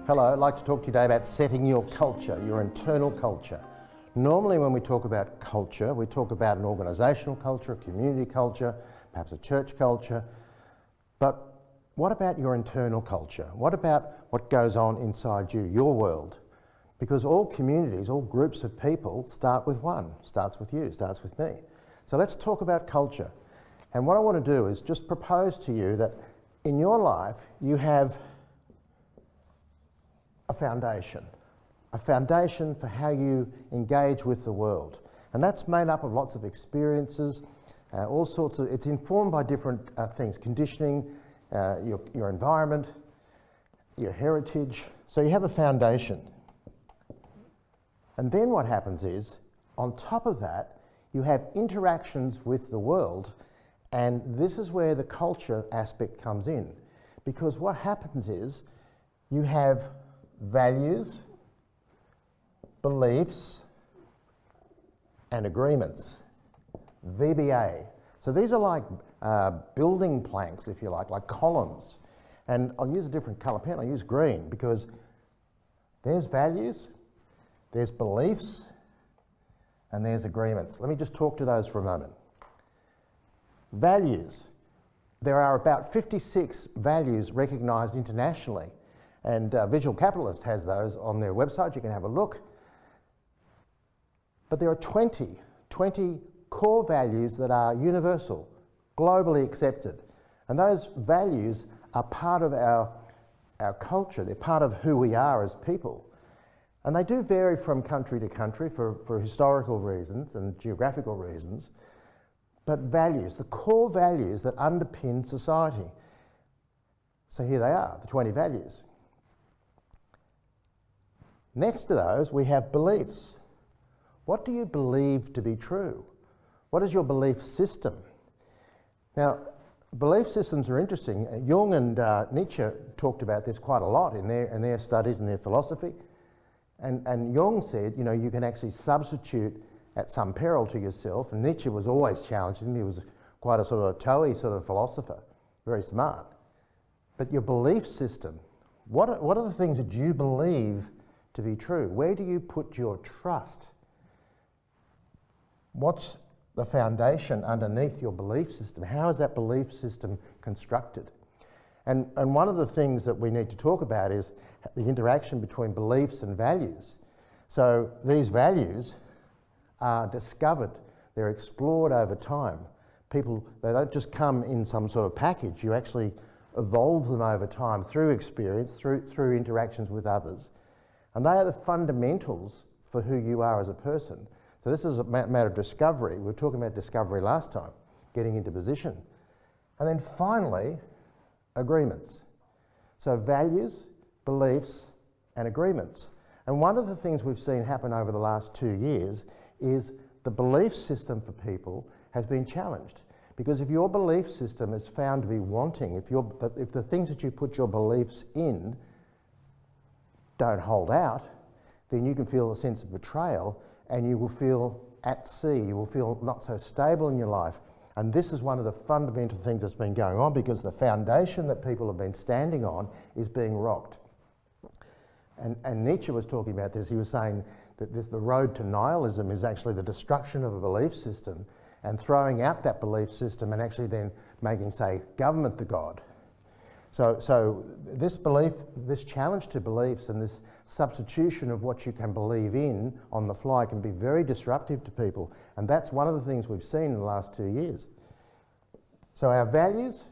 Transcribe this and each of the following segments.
Hello, I'd like to talk to you today about setting your culture, your internal culture. Normally when we talk about culture, we talk about an organisational culture, a community culture, perhaps a church culture. But what about your internal culture? What about what goes on inside you, your world? Because all communities, all groups of people start with one, starts with you, starts with me. So let's talk about culture. And what I want to do is just propose to you that in your life you have a foundation for how you engage with the world. And that's made up of lots of experiences, all sorts of, it's informed by different things, conditioning, your environment, your heritage. So you have a foundation. And then what happens is, on top of that, you have interactions with the world, and this is where the culture aspect comes in. Because what happens is, you have values, beliefs, and agreements. VBA. So these are like building planks, if you like columns. And I'll use a different colour pen, I'll use green, because there's values, there's beliefs, and there's agreements. Let me just talk to those for a moment. Values. There are about 56 values recognised internationally, and Visual Capitalist has those on their website. You can have a look. But there are 20 core values that are universal, globally accepted. And those values are part of our culture. They're part of who we are as people. And they do vary from country to country for historical reasons and geographical reasons. But values, the core values that underpin society. So here they are, the 20 values. Next to those, we have beliefs. What do you believe to be true? What is your belief system? Now, belief systems are interesting. Jung and Nietzsche talked about this quite a lot in their studies and their philosophy. And Jung said, you know, you can actually substitute at some peril to yourself. And Nietzsche was always challenging him. He was quite a sort of a Toei sort of philosopher, very smart. But your belief system, what are the things that you believe to be true? Where do you put your trust? What's the foundation underneath your belief system? How is that belief system constructed? And one of the things that we need to talk about is the interaction between beliefs and values. So these values are discovered, they're explored over time. People, they don't just come in some sort of package, you actually evolve them over time through experience, through interactions with others. And they are the fundamentals for who you are as a person. So this is a matter of discovery. We were talking about discovery last time, getting into position. And then finally, agreements. So values, beliefs, and agreements. And one of the things we've seen happen over the last 2 years is the belief system for people has been challenged. Because if your belief system is found to be wanting, if the things that you put your beliefs in don't hold out, then you can feel a sense of betrayal and you will feel at sea, you will feel not so stable in your life. And this is one of the fundamental things that's been going on, because the foundation that people have been standing on is being rocked. And Nietzsche was talking about this. He was saying that the road to nihilism is actually the destruction of a belief system and throwing out that belief system and actually then making, say, government the god. So this belief, this challenge to beliefs and this substitution of what you can believe in on the fly can be very disruptive to people. And that's one of the things we've seen in the last 2 years. So our values,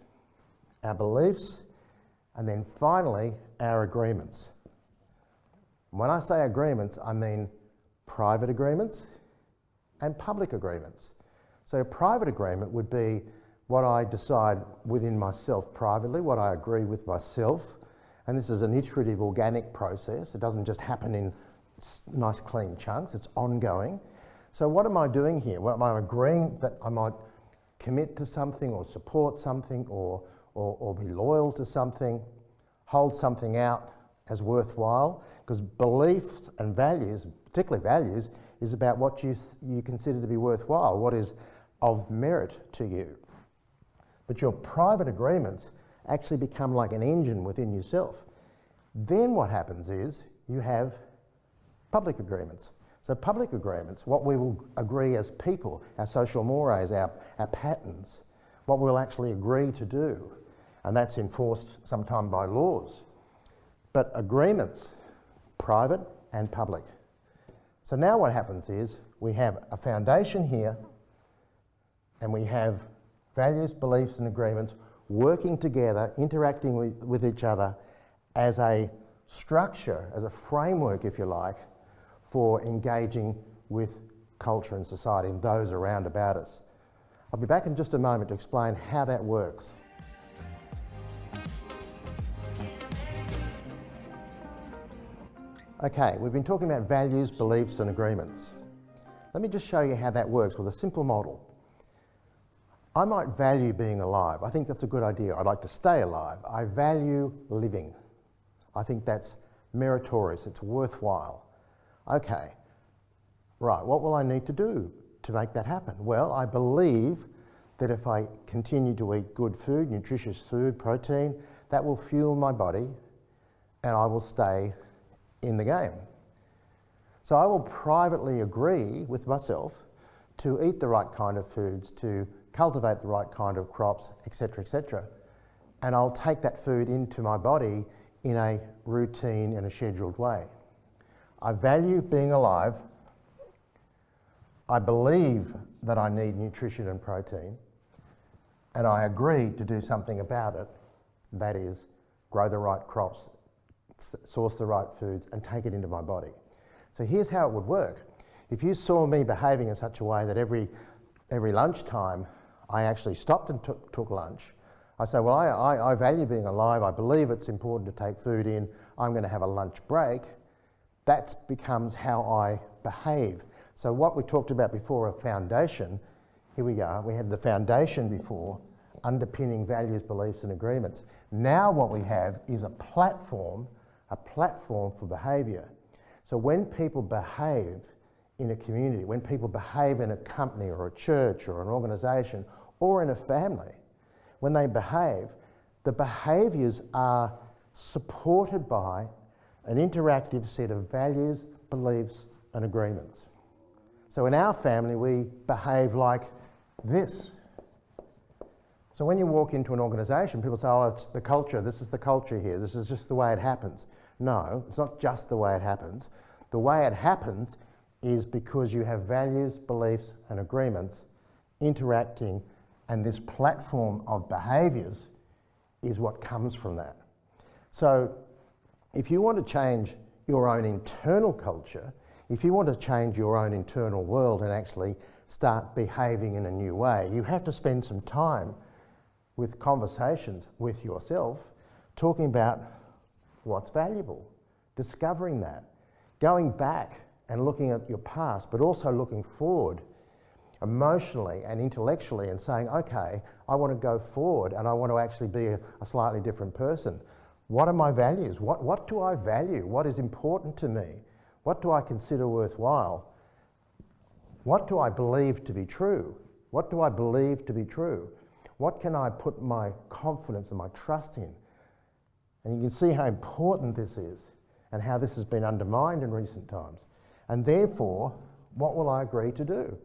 our beliefs, and then finally our agreements. When I say agreements, I mean private agreements and public agreements. So a private agreement would be what I decide within myself privately, what I agree with myself. And this is an iterative, organic process. It doesn't just happen in nice, clean chunks. It's ongoing. So what am I doing here? Well, am I agreeing that I might commit to something or support something or be loyal to something, hold something out as worthwhile? Because beliefs and values, particularly values, is about what you consider to be worthwhile, what is of merit to you. But your private agreements actually become like an engine within yourself. Then what happens is you have public agreements. So public agreements, what we will agree as people, our social mores, our patterns, what we'll actually agree to do, and that's enforced sometime by laws. But agreements, private and public. So now what happens is we have a foundation here and we have values, beliefs and agreements working together, interacting with each other as a structure, as a framework, if you like, for engaging with culture and society and those around about us. I'll be back in just a moment to explain how that works. Okay, we've been talking about values, beliefs and agreements. Let me just show you how that works with a simple model. I might value being alive. I think that's a good idea. I'd like to stay alive. I value living. I think that's meritorious, it's worthwhile. Okay, right, what will I need to do to make that happen? Well, I believe that if I continue to eat good food, nutritious food, protein, that will fuel my body and I will stay in the game. So I will privately agree with myself to eat the right kind of foods, to cultivate the right kind of crops, etc., and I'll take that food into my body in a routine and a scheduled way. I value being alive. I believe that I need nutrition and protein, and I agree to do something about it. That is, grow the right crops, source the right foods, and take it into my body. So here's how it would work. If you saw me behaving in such a way that every lunchtime I actually stopped and took lunch, I say, well, I value being alive, I believe it's important to take food in, I'm going to have a lunch break. That becomes how I behave. So what we talked about before, a foundation, here we are, we had the foundation before, underpinning values, beliefs and agreements. Now what we have is a platform for behaviour. So when people behave in a community, when people behave in a company or a church or an organisation or in a family, when they behave, the behaviours are supported by an interactive set of values, beliefs and agreements. So in our family we behave like this. So when you walk into an organisation, people say, oh, it's the culture, this is the culture here, this is just the way it happens. No, it's not just the way it happens. The way it happens is because you have values, beliefs and agreements interacting, and this platform of behaviours is what comes from that. So if you want to change your own internal culture, if you want to change your own internal world and actually start behaving in a new way, you have to spend some time with conversations with yourself, talking about what's valuable, discovering that, going back and looking at your past, but also looking forward emotionally and intellectually and saying, okay, I want to go forward and I want to actually be a slightly different person. What are my values? What do I value? What is important to me? What do I consider worthwhile? What do I believe to be true? What do I believe to be true? What can I put my confidence and my trust in? And you can see how important this is and how this has been undermined in recent times. And therefore, what will I agree to do?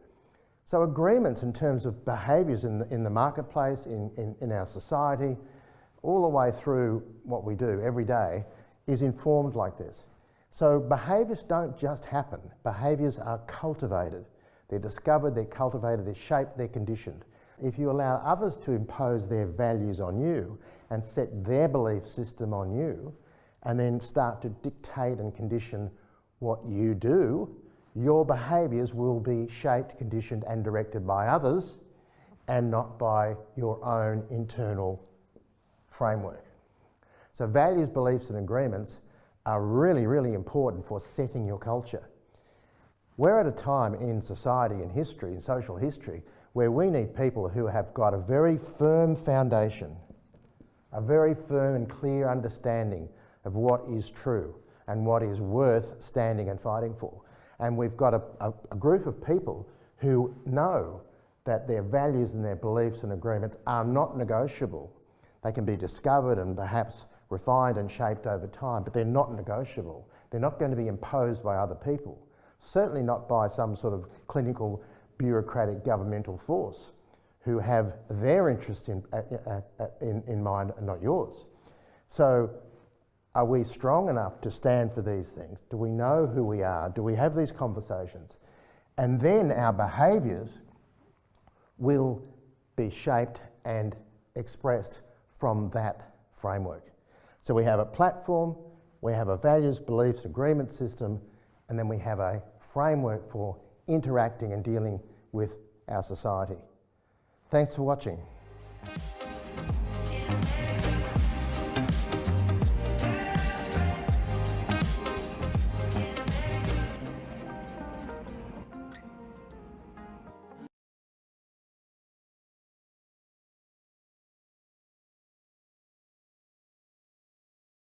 So agreements in terms of behaviours in the marketplace, in our society, all the way through what we do every day is informed like this. So behaviours don't just happen. Behaviours are cultivated. They're discovered, they're cultivated, they're shaped, they're conditioned. If you allow others to impose their values on you and set their belief system on you, and then start to dictate and condition what you do, your behaviours will be shaped, conditioned and directed by others and not by your own internal framework. So values, beliefs and agreements are really, really important for setting your culture. We're at a time in society and history, in social history, where we need people who have got a very firm foundation, a very firm and clear understanding of what is true and what is worth standing and fighting for. And we've got a group of people who know that their values and their beliefs and agreements are not negotiable. They can be discovered and perhaps refined and shaped over time, but they're not negotiable. They're not going to be imposed by other people, certainly not by some sort of clinical, bureaucratic, governmental force who have their interests in mind and not yours. So are we strong enough to stand for these things? Do we know who we are? Do we have these conversations? And then our behaviours will be shaped and expressed from that framework. So we have a platform, we have a values, beliefs, agreement system, and then we have a framework for interacting and dealing with our society. Thanks for watching.